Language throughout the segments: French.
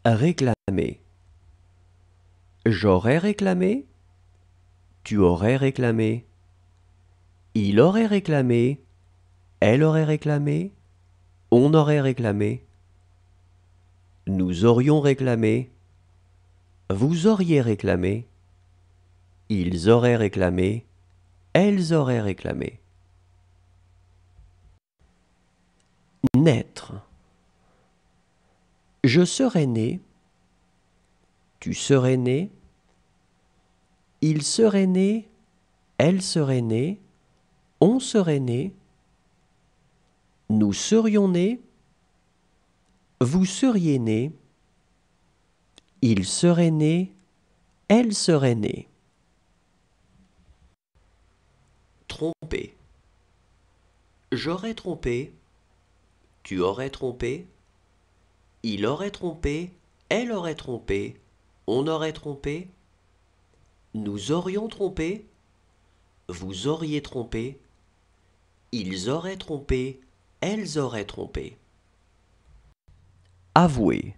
Réclamer. J'aurais réclamé. Tu aurais réclamé. Il aurait réclamé. Elle aurait réclamé. On aurait réclamé. Nous aurions réclamé. Vous auriez réclamé. Ils auraient réclamé. Elles auraient réclamé. Naître. Je serais né. Tu serais né. Il serait né. Elle serait née. On serait né. Nous serions nés. Vous seriez né. Il serait né. Elle serait née. Tromper. J'aurais trompé. Tu aurais trompé. Il aurait trompé. Elle aurait trompé. On aurait trompé. Nous aurions trompé. Vous auriez trompé. Ils auraient trompé. Elles auraient trompé. Avouer.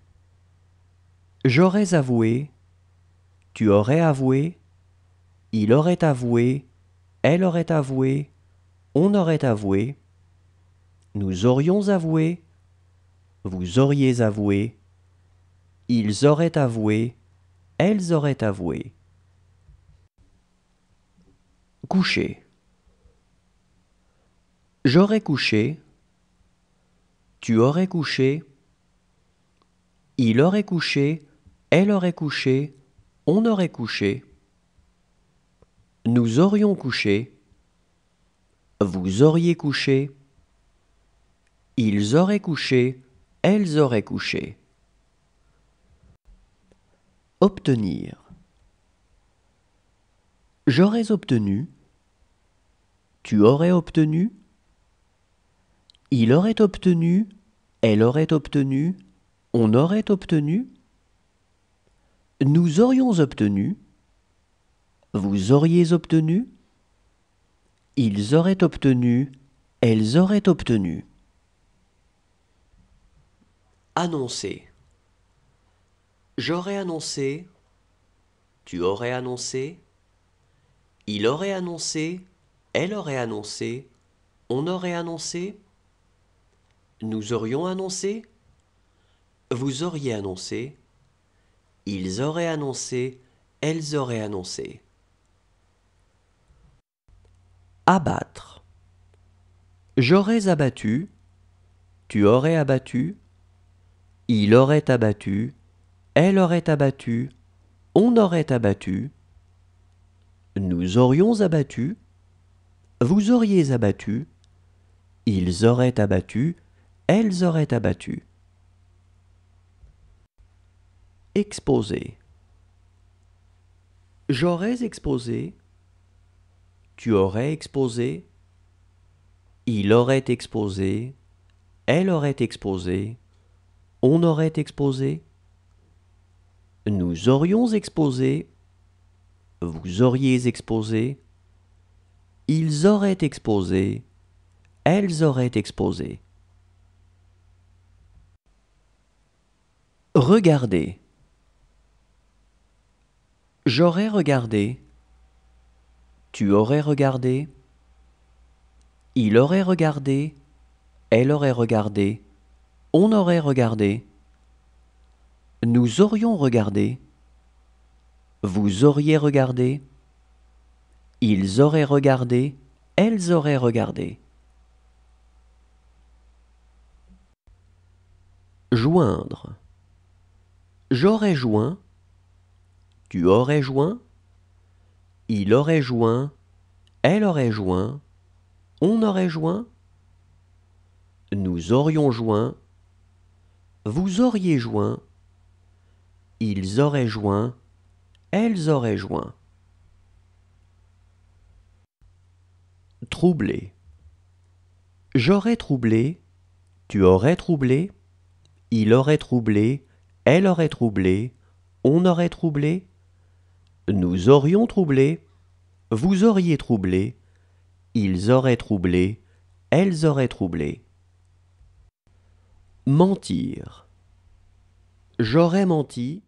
J'aurais avoué. Tu aurais avoué. Il aurait avoué. Elle aurait avoué. On aurait avoué. Nous aurions avoué. Vous auriez avoué. Ils auraient avoué. Elles auraient avoué. Coucher. J'aurais couché. Tu aurais couché. Il aurait couché. Elle aurait couché. On aurait couché. Nous aurions couché. Vous auriez couché. Ils auraient couché. Elles auraient couché. Obtenir. J'aurais obtenu. Tu aurais obtenu. Il aurait obtenu. Elle aurait obtenu. On aurait obtenu. Nous aurions obtenu. Vous auriez obtenu. Ils auraient obtenu. Elles auraient obtenu. Annoncer. J'aurais annoncé. Tu aurais annoncé. Il aurait annoncé. Elle aurait annoncé. On aurait annoncé. Nous aurions annoncé. Vous auriez annoncé. Ils auraient annoncé. Elles auraient annoncé. Abattre. J'aurais abattu. Tu aurais abattu. Il aurait abattu. Elle aurait abattu. On aurait abattu. Nous aurions abattu. Vous auriez abattu. Ils auraient abattu. Elles auraient abattu. Exposer. J'aurais exposé. Tu aurais exposé. Il aurait exposé. Elle aurait exposé. On aurait exposé. Nous aurions exposé. Vous auriez exposé. Ils auraient exposé. Elles auraient exposé. Regarder. J'aurais regardé. Tu aurais regardé. Il aurait regardé. Elle aurait regardé. On aurait regardé. Nous aurions regardé. Vous auriez regardé. Ils auraient regardé. Elles auraient regardé. Joindre. J'aurais joint. Tu aurais joint. Il aurait joint. Elle aurait joint. On aurait joint. Nous aurions joint. Vous auriez joint. Ils auraient joint. Elles auraient joint. Troubler. J'aurais troublé. Tu aurais troublé. Il aurait troublé. Elle aurait troublé. On aurait troublé. Nous aurions troublé. Vous auriez troublé. Ils auraient troublé. Elles auraient troublé. Mentir. J'aurais menti,